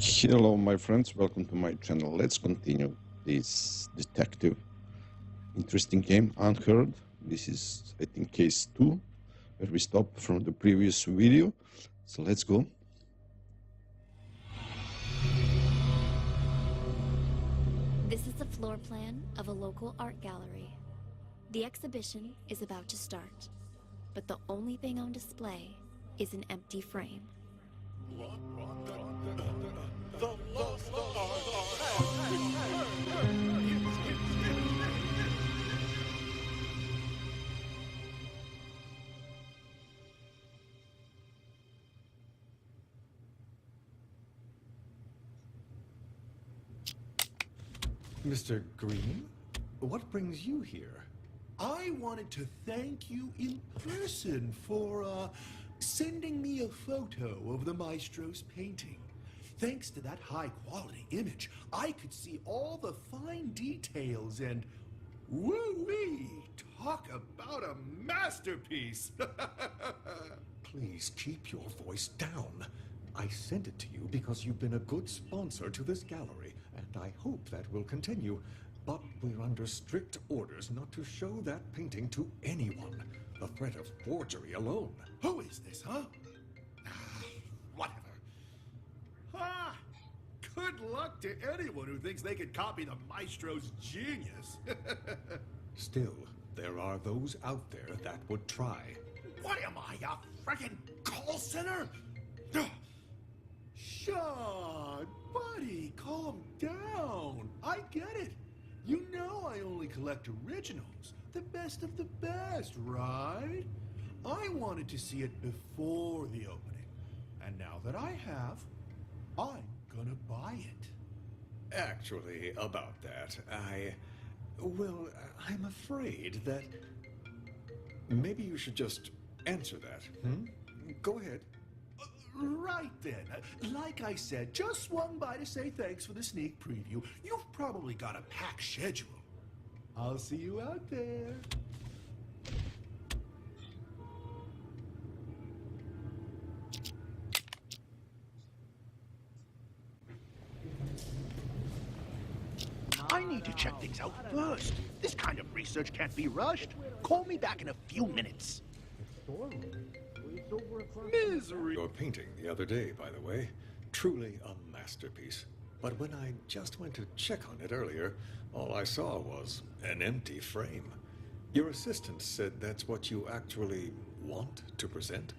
Hello, my friends. Welcome to my channel. Let's continue this detective interesting game, Unheard. This is, I think, case 2, where we stopped from the previous video. So let's go. This is the floor plan of a local art gallery. The exhibition is about to start, but the only thing on display is an empty frame. Mr. Green, what brings you here? I wanted to thank you in person for, sending me a photo of the maestro's painting. Thanks to that high-quality image, I could see all the fine details and... woo-wee! Talk about a masterpiece! Please keep your voice down. I sent it to you because you've been a good sponsor to this gallery, and I hope that will continue. But we're under strict orders not to show that painting to anyone. The threat of forgery alone. Who is this, huh? Whatever. Ah! Good luck to anyone who thinks they could copy the maestro's genius. Still, there are those out there that would try. What am I, a frickin' call center? Sean, buddy, calm down. I get it. You know I only collect originals, the best of the best, right? I wanted to see it before the opening, and now that I have, I'm gonna buy it. Actually, about that, I'm afraid that maybe you should just answer that. Go ahead. Right then. Like I said, just swung by to say thanks for the sneak preview. You've probably got a packed schedule. I'll see you out there. I need to check things out first. This kind of research can't be rushed. Call me back in a few minutes. Misery. Your painting the other day, by the way. Truly a masterpiece. But when I just went to check on it earlier, all I saw was an empty frame. Your assistant said that's what you actually want to present.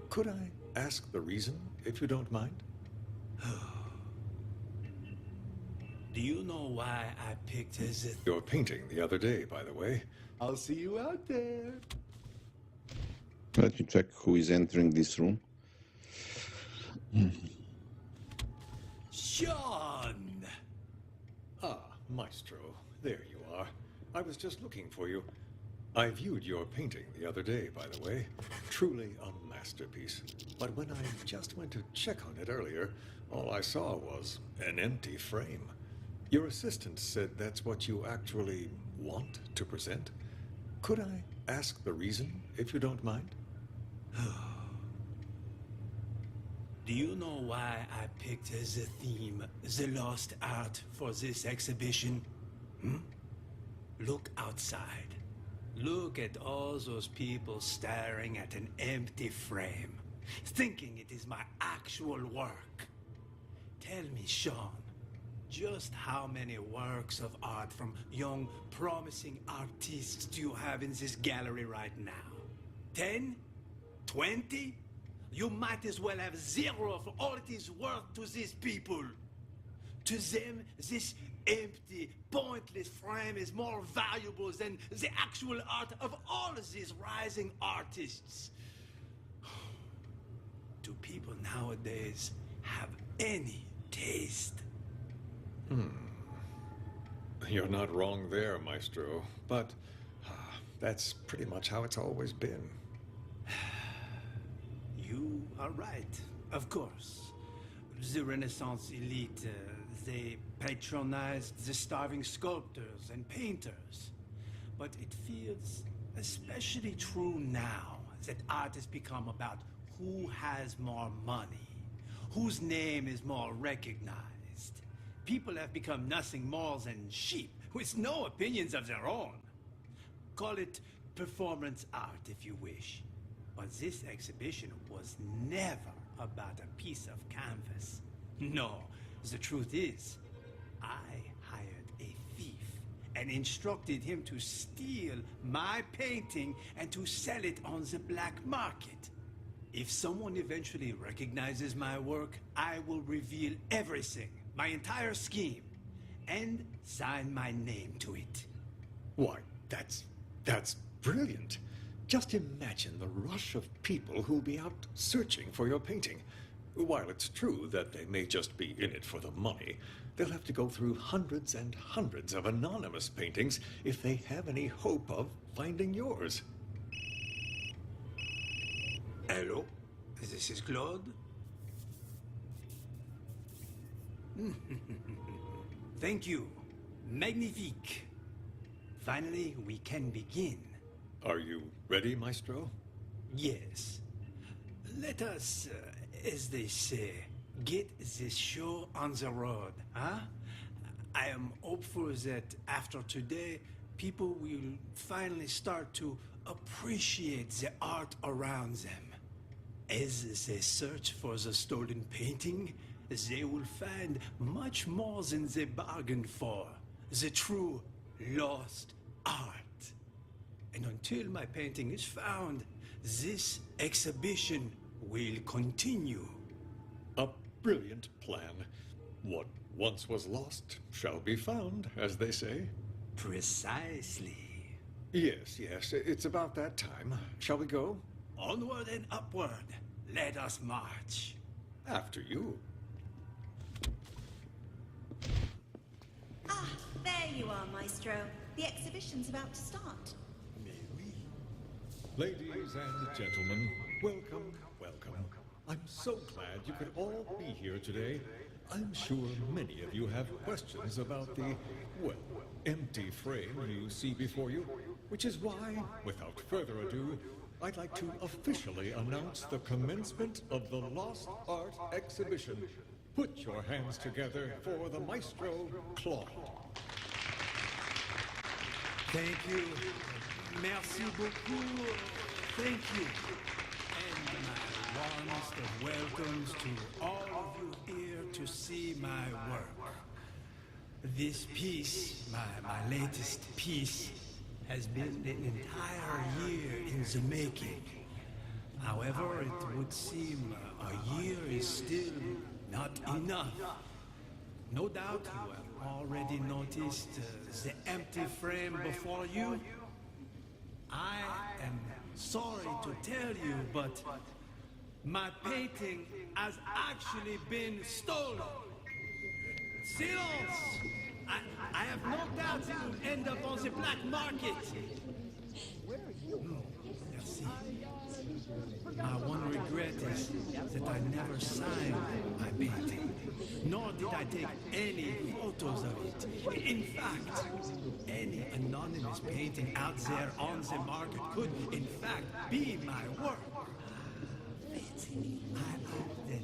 Could I ask the reason, if you don't mind? Do you know why I picked as a... Your painting the other day, by the way. I'll see you out there. Let me check who is entering this room. Sean! Ah, Maestro, there you are. I was just looking for you. I viewed your painting the other day, by the way. Truly a masterpiece. But when I just went to check on it earlier, all I saw was an empty frame. Your assistant said that's what you actually want to present. Could I ask the reason, if you don't mind? Do you know why I picked as a theme the lost art for this exhibition? Look outside. Look at all those people staring at an empty frame, thinking it is my actual work. Tell me, Sean, just how many works of art from young, promising artists do you have in this gallery right now? 10? 20? You might as well have 0 for all it is worth to these people. To them, this empty, pointless frame is more valuable than the actual art of all of these rising artists. Do people nowadays have any taste? You're not wrong there, Maestro. But that's pretty much how it's always been. You are right, of course. The Renaissance elite, they patronized the starving sculptors and painters. But it feels especially true now that art has become about who has more money, whose name is more recognized. People have become nothing more than sheep with no opinions of their own. Call it performance art if you wish. But this exhibition was never about a piece of canvas. No, the truth is, I hired a thief and instructed him to steal my painting and to sell it on the black market. If someone eventually recognizes my work, I will reveal everything, my entire scheme, and sign my name to it. Why, that's brilliant. Just imagine the rush of people who'll be out searching for your painting. While it's true that they may just be in it for the money, they'll have to go through hundreds and hundreds of anonymous paintings if they have any hope of finding yours. Hello, this is Claude. Thank you. Magnifique. Finally, we can begin. Are you ready, Maestro? Yes. Let us, as they say, get this show on the road, huh? I am hopeful that after today, people will finally start to appreciate the art around them. As they search for the stolen painting, they will find much more than they bargained for. The true lost art. And until my painting is found, this exhibition will continue. A brilliant plan. What once was lost shall be found, as they say. Precisely. Yes, it's about that time. Shall we go? Onward and upward. Let us march. After you. Ah, there you are, Maestro. The exhibition's about to start. Ladies and gentlemen, welcome, welcome. I'm so glad you could all be here today. I'm sure many of you have questions about the, well, empty frame you see before you, which is why, without further ado, I'd like to officially announce the commencement of the Lost Art Exhibition. Put your hands together for the Maestro, Claude. Thank you. Merci beaucoup. Thank you. And my warmest of welcomes to all of you here to see my work. This piece, my latest piece, has been an entire year in the making. However, it would seem a year is still not enough. No doubt you have already noticed the empty frame before you. I am sorry to tell you, but my painting has actually been stolen. Silence! I have no doubt it will end up on the black market. Merci. My one regret is that I never signed my painting, nor did I take any photos of it. In fact, any anonymous painting out there on the market could, in fact, be my work. I hope that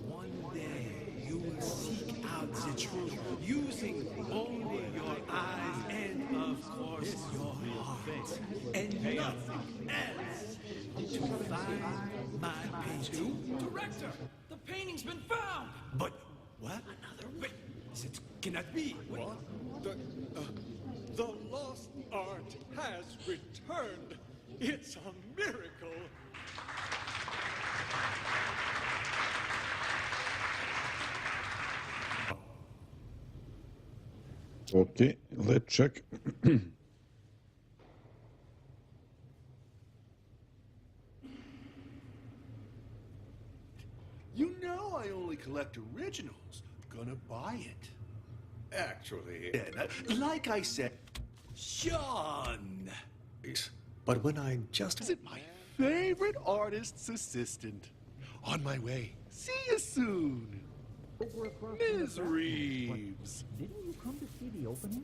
one day you will seek out the truth using only your eyes and, of course, your heart, and nothing else to find my painting. Director, the painting's been found! But what? Another? Wait, it cannot be. What? The lost art has returned. It's a miracle. Okay, let's check. You know I only collect originals. Gonna buy it. Actually, And, like I said, Sean! but when I just... is it my favorite artist's assistant? On my way. See you soon. Ms. Reeves. Didn't you come to see the opening?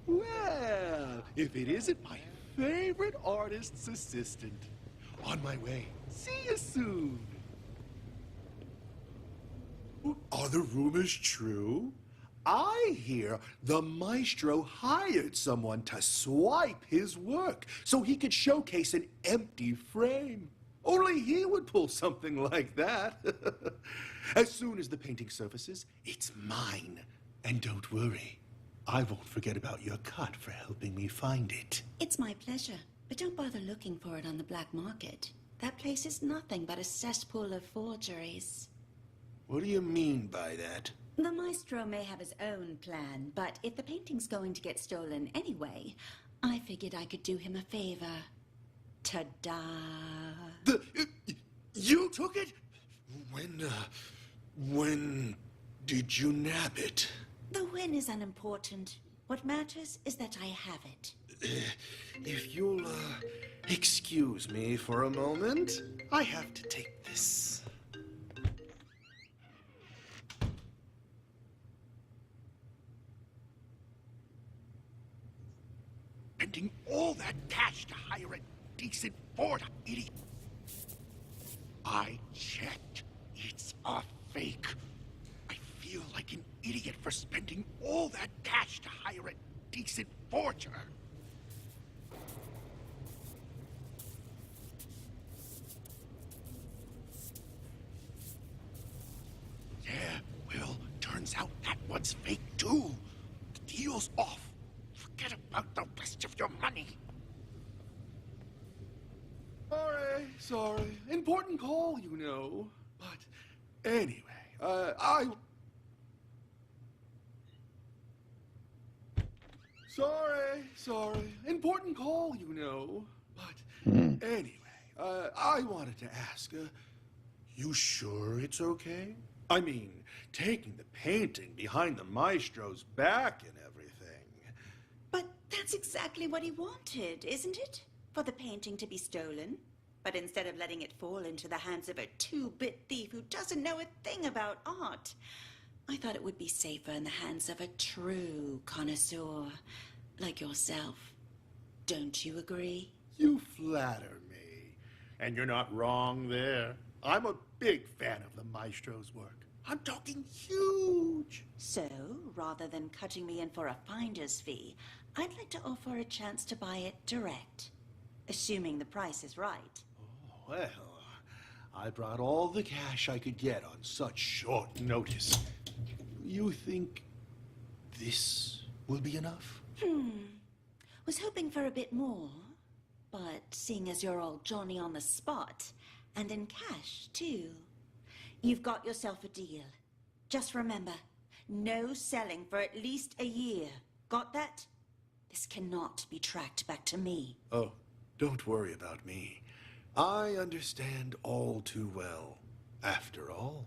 Well, if it isn't my favorite artist's assistant. On my way. See you soon. Are the rumors true? I hear the maestro hired someone to swipe his work so he could showcase an empty frame. Only he would pull something like that. As soon as the painting surfaces, it's mine. And don't worry, I won't forget about your cut for helping me find it. It's my pleasure, but don't bother looking for it on the black market. That place is nothing but a cesspool of forgeries. What do you mean by that? The maestro may have his own plan, but if the painting's going to get stolen anyway, I figured I could do him a favor. Ta-da! You took it? When did you nab it? The win is unimportant. What matters is that I have it. If you'll, excuse me for a moment, I have to take this. Spending all that cash to hire a decent forger, idiot. I checked. It's a fake. I feel like an idiot for spending all that cash to hire a decent forger. Yeah, well, turns out that one's fake too. The deal's off. Forget about the rest of your money. Sorry. Important call, you know. But anyway, Sorry. Important call, you know. But anyway, I wanted to ask, you sure it's okay? I mean, taking the painting behind the maestro's back and everything. But that's exactly what he wanted, isn't it? For the painting to be stolen. But instead of letting it fall into the hands of a two-bit thief who doesn't know a thing about art, I thought it would be safer in the hands of a true connoisseur like yourself. Don't you agree? You flatter me. And you're not wrong there. I'm a big fan of the maestro's work. I'm talking huge. So, rather than cutting me in for a finder's fee, I'd like to offer a chance to buy it direct. Assuming the price is right. Oh, well, I brought all the cash I could get on such short notice. You think this will be enough? Was hoping for a bit more. But seeing as you're all Johnny on the spot, and in cash, too, you've got yourself a deal. Just remember, no selling for at least a year. Got that? This cannot be tracked back to me. Oh, don't worry about me. I understand all too well. After all,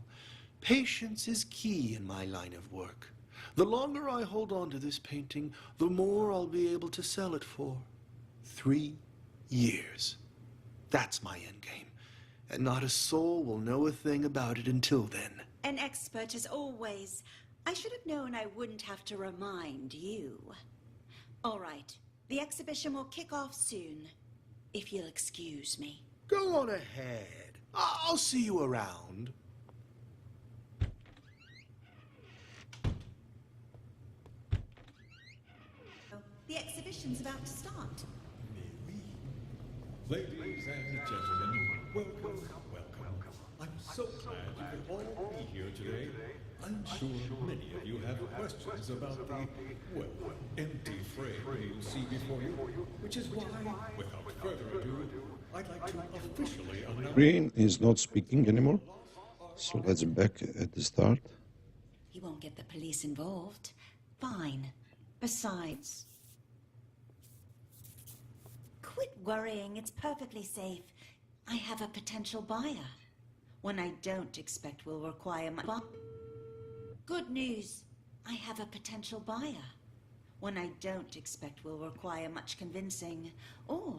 patience is key in my line of work. The longer I hold on to this painting, the more I'll be able to sell it for. 3 years. That's my endgame. And not a soul will know a thing about it until then. An expert as always. I should have known I wouldn't have to remind you. All right, the exhibition will kick off soon. If you'll excuse me. Go on ahead. I'll see you around. The exhibition's about to start. Ladies and gentlemen, welcome. I'm so glad you could all be here today. I'm sure many of you have questions about the, well, empty frame you see before you, which is why, without further ado, I'd like to officially announce... Green is not speaking anymore, so let's back at the start. You won't get the police involved. Fine. Besides... Quit worrying, it's perfectly safe. I have a potential buyer. One I don't expect will require my... Good news. I have a potential buyer. One I don't expect will require much convincing or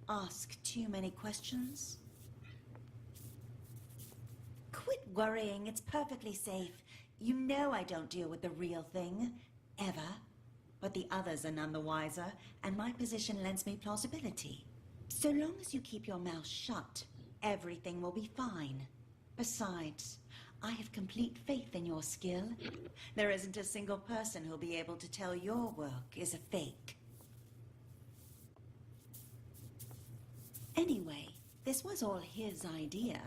ask too many questions. Quit worrying, it's perfectly safe. You know I don't deal with the real thing, ever. But the others are none the wiser, and my position lends me plausibility. So long as you keep your mouth shut, everything will be fine. Besides, I have complete faith in your skill. There isn't a single person who'll be able to tell your work is a fake. Anyway, this was all his idea.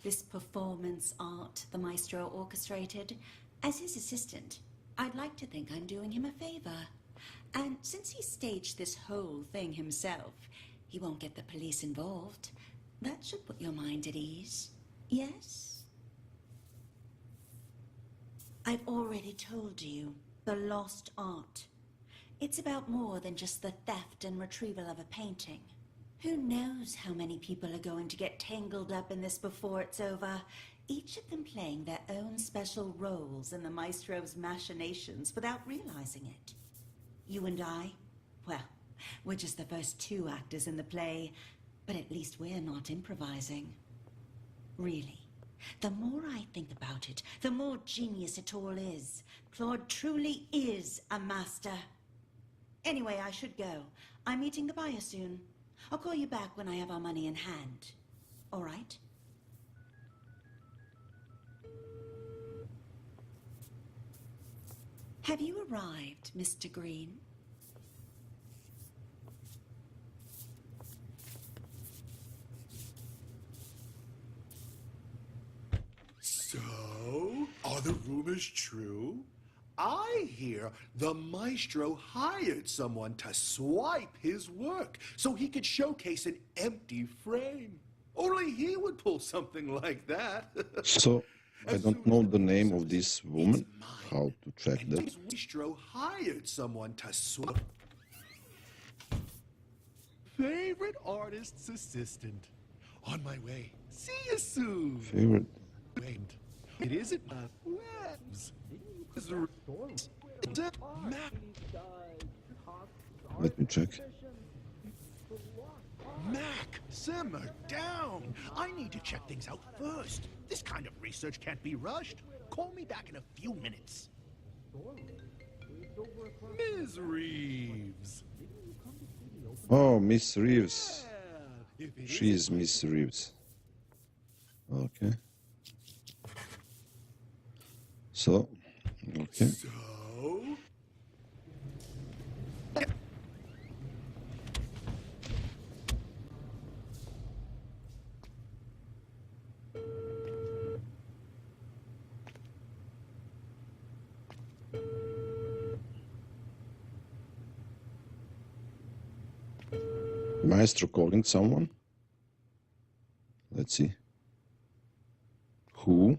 This performance art the maestro orchestrated. As his assistant, I'd like to think I'm doing him a favor. And since he staged this whole thing himself, he won't get the police involved. That should put your mind at ease. Yes? I've already told you, the lost art. It's about more than just the theft and retrieval of a painting. Who knows how many people are going to get tangled up in this before it's over, each of them playing their own special roles in the maestro's machinations without realizing it. You and I, well, we're just the first two actors in the play, but at least we're not improvising. Really, the more I think about it, the more genius it all is. Claude truly is a master. Anyway, I should go. I'm meeting the buyer soon. I'll call you back when I have our money in hand. All right? Have you arrived, Mr. Green? So, are the rumors true? I hear the maestro hired someone to swipe his work so he could showcase an empty frame. Only he would pull something like that. So, I don't know the name of this woman. How to check that? The maestro hired someone to swipe. Favorite artist's assistant. On my way. See you soon. Favorite. Wait. It isn't webs. Let me check. Mac, simmer down. I need to check things out first. This kind of research can't be rushed. Call me back in a few minutes. Ms. Reeves. Oh, Miss Reeves. Yeah, if it She is isn't- Miss Reeves. Okay. So, okay. So? Maestro calling someone. Let's see. Who?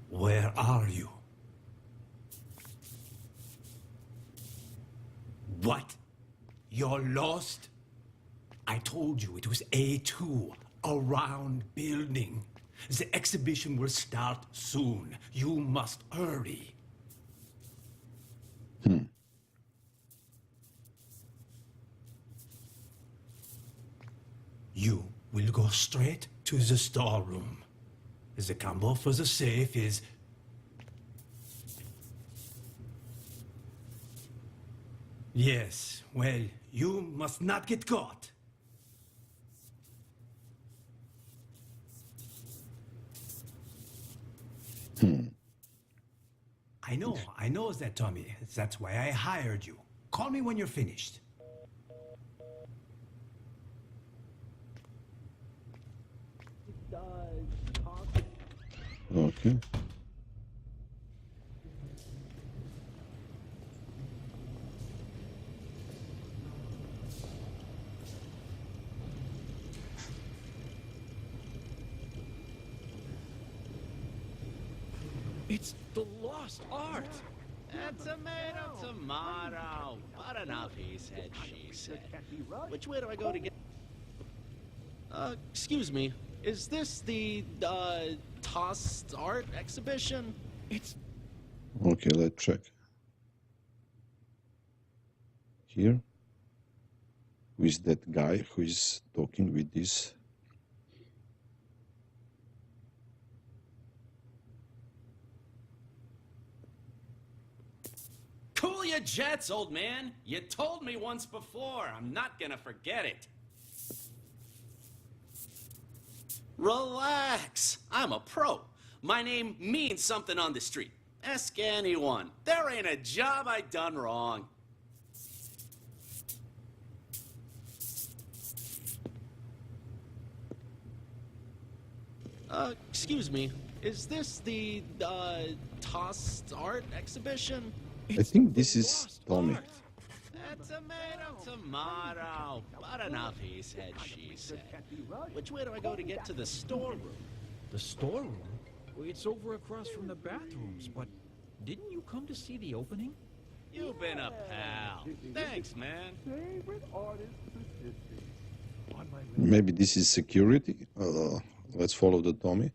Where are you? What? You're lost? I told you it was A2, a round building. The exhibition will start soon. You must hurry. You will go straight to the storeroom. The combo for the safe is... Yes, well, you must not get caught. I know that, Tommy. That's why I hired you. Call me when you're finished. Okay. It's the lost art. Tomato. But enough, he said, she said. Which way do I go to get... excuse me. Is this the, tossed art exhibition? It's... Okay, let's check. Here. Who is that guy who is talking with this? your jets, old man. You told me once before. I'm not gonna forget it. Relax. I'm a pro. My name means something on the street. Ask anyone. There ain't a job I done wrong. Excuse me. Is this the, tossed art exhibition? I think this is Tommy. Tomato. But enough, he said, she said. Which way do I go to get to the storeroom? The storeroom? Well, it's over across from the bathrooms, but didn't you come to see the opening? You've been a pal. Thanks, man. Maybe this is security. Let's follow the Tommy.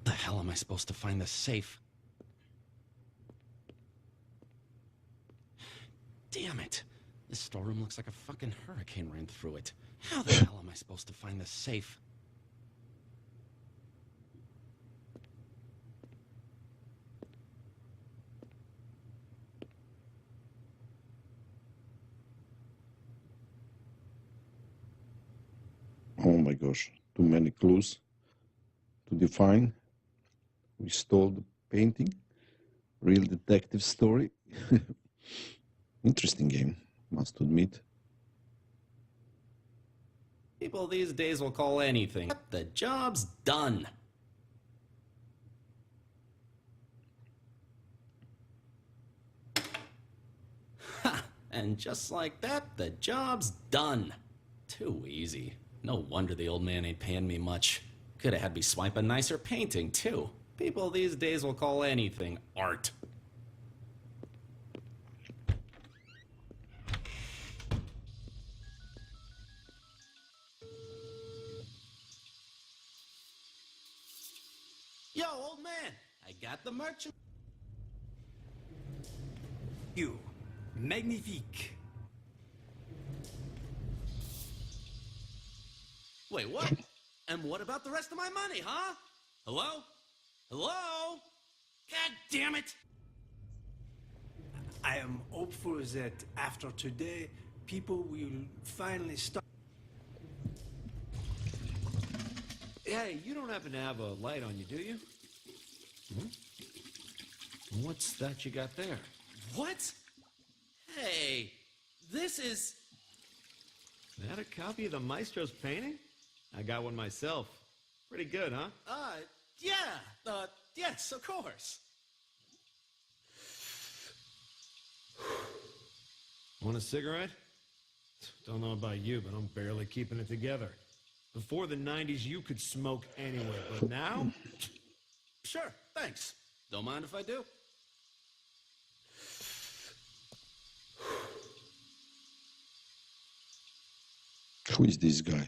How am I supposed to find the safe? Damn it. This storeroom looks like a fucking hurricane ran through it. How the hell am I supposed to find the safe? Oh my gosh, too many clues to define. We stole the painting. Real detective story. Interesting game, must admit. People these days will call anything. The job's done. Ha! And just like that, the job's done. Too easy. No wonder the old man ain't paying me much. Could have had me swipe a nicer painting, too. People these days will call anything art. Yo, old man, I got the merchant. You. Magnifique. Wait, what? And what about the rest of my money, huh? Hello? Hello? God damn it! I am hopeful that after today, people will finally start. Hey, you don't happen to have a light on you, do you? What's that you got there? What? Hey, this is... That a copy of the Maestro's painting? I got one myself. Pretty good, huh? Yeah, yes, of course. Want a cigarette? Don't know about you, but I'm barely keeping it together. Before the 90s, you could smoke anywhere, but now? Sure, thanks. Don't mind if I do. Who is this guy?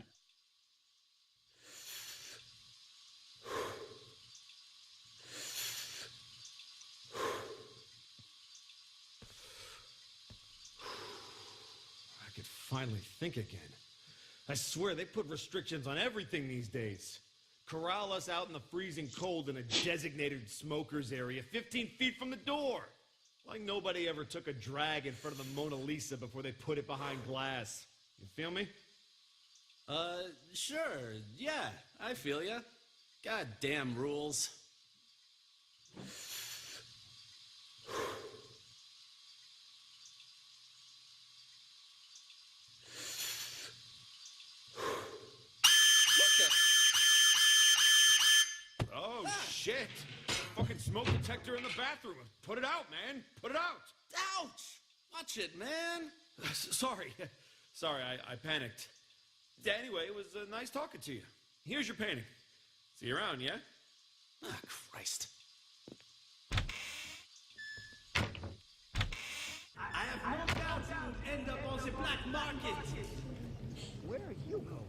I could finally think again. I swear they put restrictions on everything these days. Corral us out in the freezing cold in a designated smokers area 15 feet from the door. Like nobody ever took a drag in front of the Mona Lisa before they put it behind glass. You feel me? Sure, yeah, I feel ya. Goddamn rules. Oh, shit. Fucking smoke detector in the bathroom. Put it out, man. Put it out. Ouch! Watch it, man. Sorry. Sorry, I panicked. Anyway, it was nice talking to you. Here's your painting. See you around, yeah? Ah, Christ. I have no doubt you will end up on the black market. Where are you going?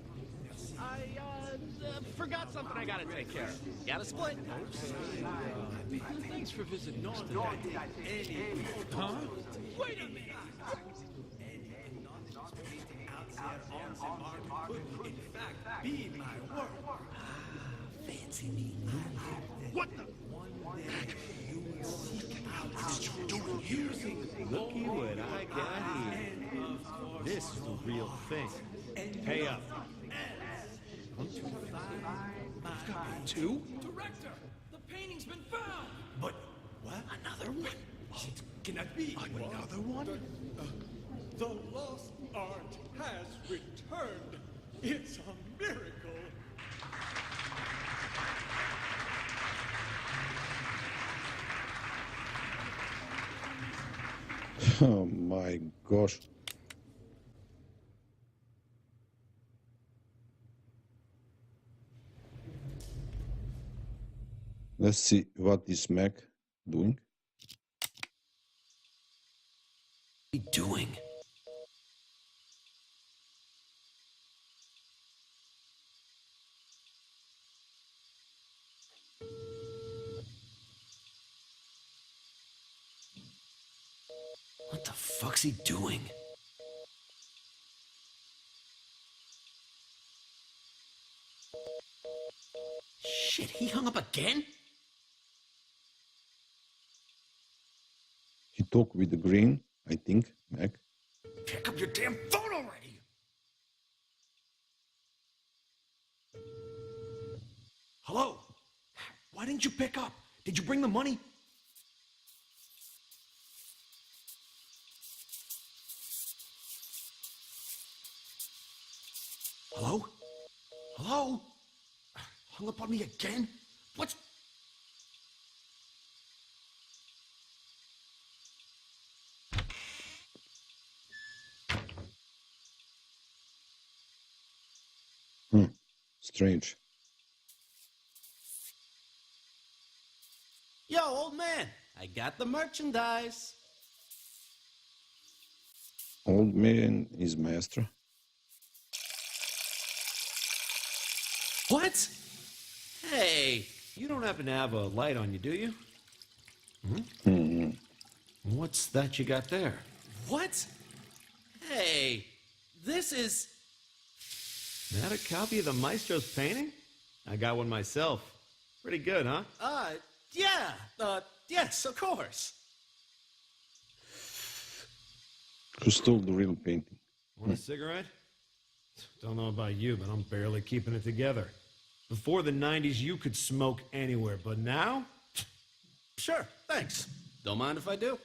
I, forgot something I gotta take care of. Gotta split. Thanks for visiting us today. Huh? Wait a minute. Could in fact be my work. Fancy me. What the? One day you will seek out what you're doing using. Looky what I got here. And of course, This is the real thing. Pay up. 1, 2, 5, 2? Director, the painting's been found! But what? Another one? It cannot be. Another one? The lost art has returned. It's a miracle. Oh my gosh. Let's see what is Mac doing. What are you doing? What the fuck's he doing? Shit, he hung up again? He talked with the green, I think, Mac. Pick up your damn phone already. Hello? Why didn't you pick up? Did you bring the money? Hello? Hello? Hung up on me again? What's... Strange. Yo, old man, I got the merchandise. Old man is maestro. What? Hey, You don't happen to have a light on you, do you? What's that you got there? what? Hey, this is... That a copy of the Maestro's painting? I got one myself. Pretty good, huh? Yeah, yes, of course. Who stole the real painting? Want a cigarette? Don't know about you, but I'm barely keeping it together. Before the 90s, you could smoke anywhere, but now? Sure, thanks. Don't mind if I do.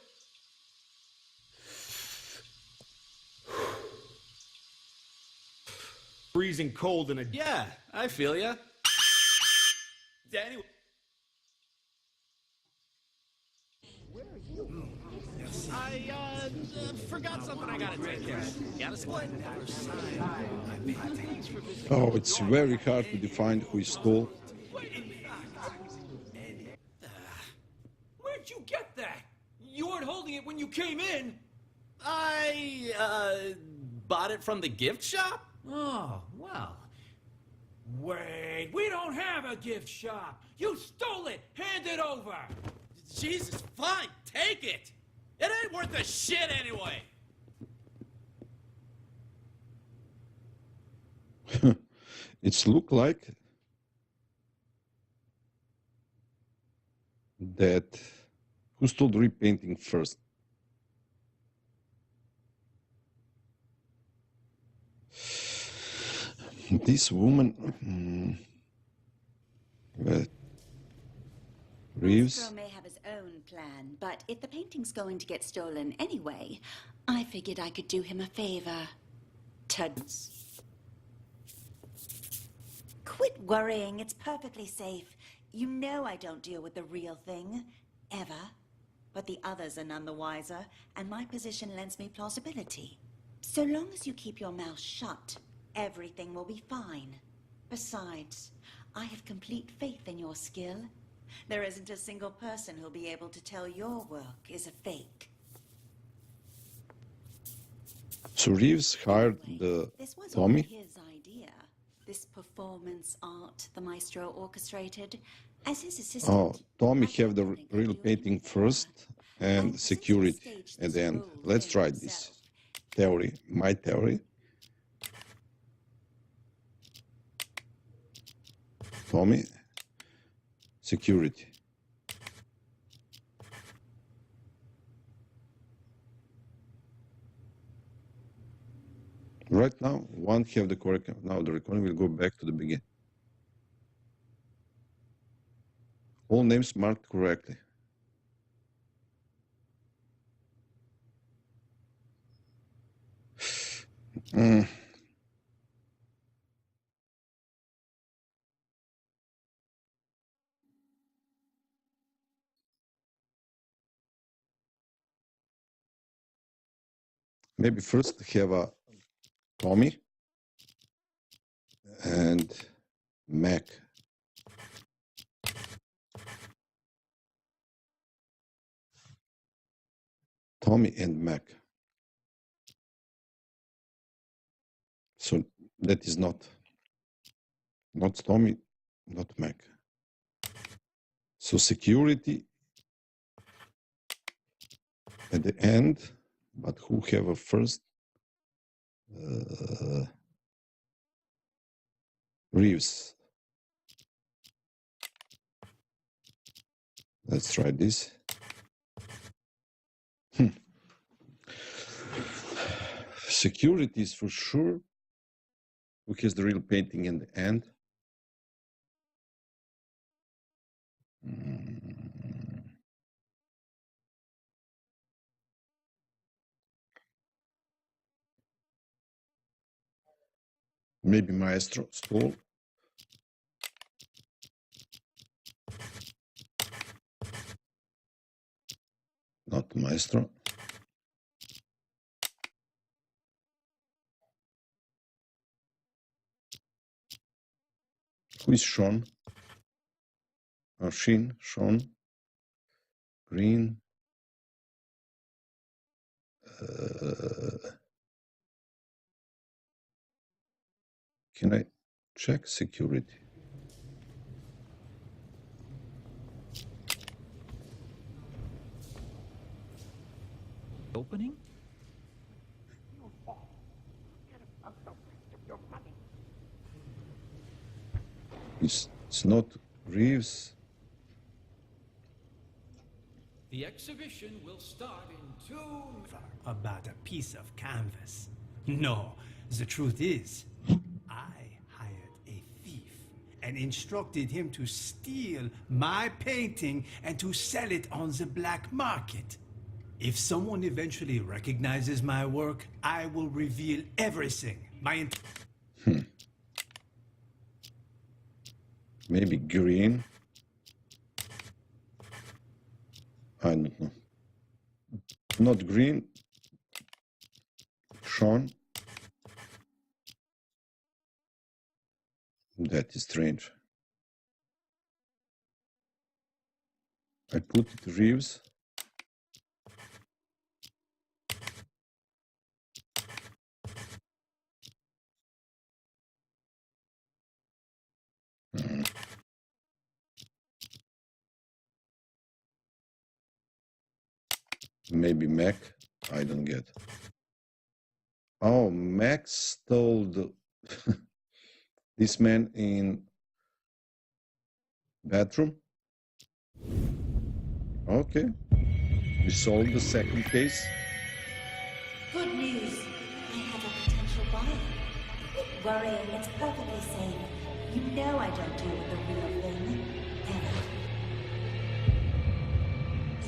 Freezing cold in a... Yeah, I feel ya. Anyway. I, forgot something I gotta take care of. Gotta split. Thanks for visiting. Oh, it's very hard to define who is stole. Where'd you get that? You weren't holding it when you came in. I, bought it from the gift shop? Oh, well. Wait, we don't have a gift shop. You stole it. Hand it over. Jesus, fine, take it. It ain't worth a shit anyway. It's look like that who stole the repainting first. This woman, Reeves. Maestro may have his own plan, but if the painting's going to get stolen anyway, I figured I could do him a favor. Tuds. Quit worrying. It's perfectly safe. You know I don't deal with the real thing. Ever. But the others are none the wiser, and my position lends me plausibility. So long as you keep your mouth shut, everything will be fine. Besides, I have complete faith in your skill. There isn't a single person who'll be able to tell your work is a fake. So Reeves hired the This was all Tommy. his idea. This performance art the maestro orchestrated. As his assistant, Oh, Tommy I have the don't think I'd real do painting anything first and And since he security staged at this the end. whole Let's thing try this himself, theory, my theory. Tommy, security. Right now, one have the correct. Now the recording will go back to the beginning. All names marked correctly. Maybe first have a Tommy and Mac. Tommy and Mac. So that is not Tommy, not Mac. So security at the end, but who have a first? Reeves. Let's try this. Security is for sure who has the real painting in the end. Maybe Maestro stole. Not Maestro. Who is Sean? Sean. Green. Can I check security? Opening? It's not Reeves. The exhibition will start in 2 minutes. About a piece of canvas. No, the truth is, I hired a thief and instructed him to steal my painting and to sell it on the black market. If someone eventually recognizes my work, I will reveal everything. Maybe Green. I don't know. Not Green. Sean. That is strange. I put it Reeves. Maybe Mac. I don't get. Oh, Max told this man in bathroom. Okay. We solved the second case. Good news. I have a potential buyer. Quit worrying. It's perfectly safe. You know I don't deal with the real thing. Ever.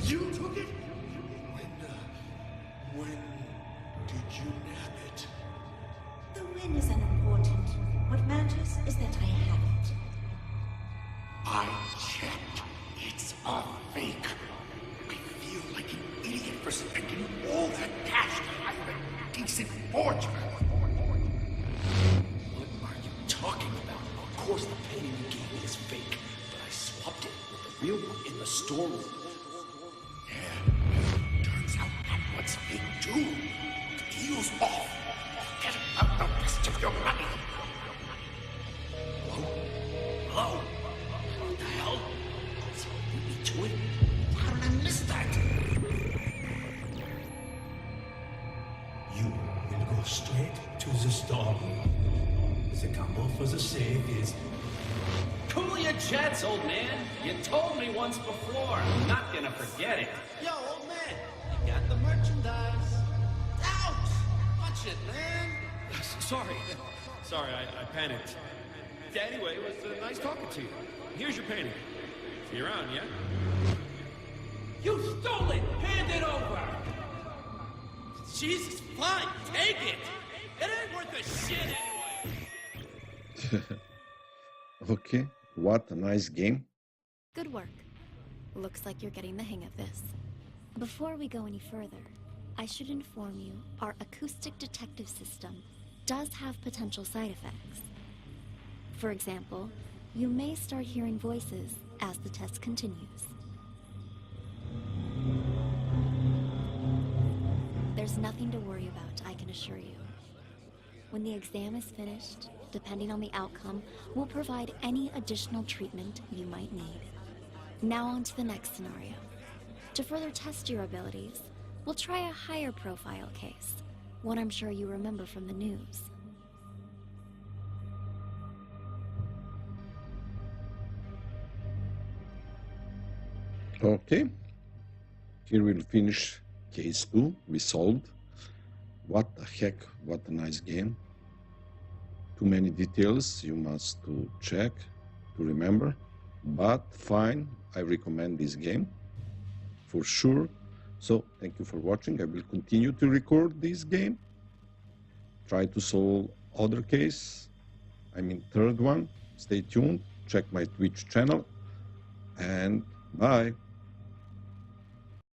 You took it? When did you nab it? The win is unimportant. What matters is that I have it. I checked. It's all fake. I feel like an idiot for spending all that cash to hire a decent forger. What are you talking about? Of course the painting you gave me is fake, but I swapped it with the real one in the storeroom. Yeah. Turns out that was fake too. The deal's off. Get out the rest of your money. Hello? Hello? What the hell? Someone beat me to it? How did I miss that? You will go straight to the storeroom. The combo for the save is... Cool your jets, old man. You told me once before. I'm not gonna forget it. Yo, old man, you got the merchandise. Ouch! Watch it, man. Sorry. Sorry, I panicked. Anyway, it was nice talking to you. Here's your painting. See you around, yeah? You stole it! Hand it over! Jesus, fine, take it! It ain't worth a shit anyway! Okay, what a nice game. Good work. Looks like you're getting the hang of this. Before we go any further, I should inform you our Acoustic Detective system does have potential side effects. For example, you may start hearing voices as the test continues. There's nothing to worry about, I can assure you. When the exam is finished, depending on the outcome, we'll provide any additional treatment you might need. Now on to the next scenario. To further test your abilities, we'll try a higher profile case, one I'm sure you remember from the news. Okay, here we'll finish case 2. We solved. What the heck, what a nice game. Too many details you must to check, to remember, but fine, I recommend this game for sure. So thank you for watching. I will continue to record this game, try to solve other case, third one. Stay tuned, check my Twitch channel, and bye.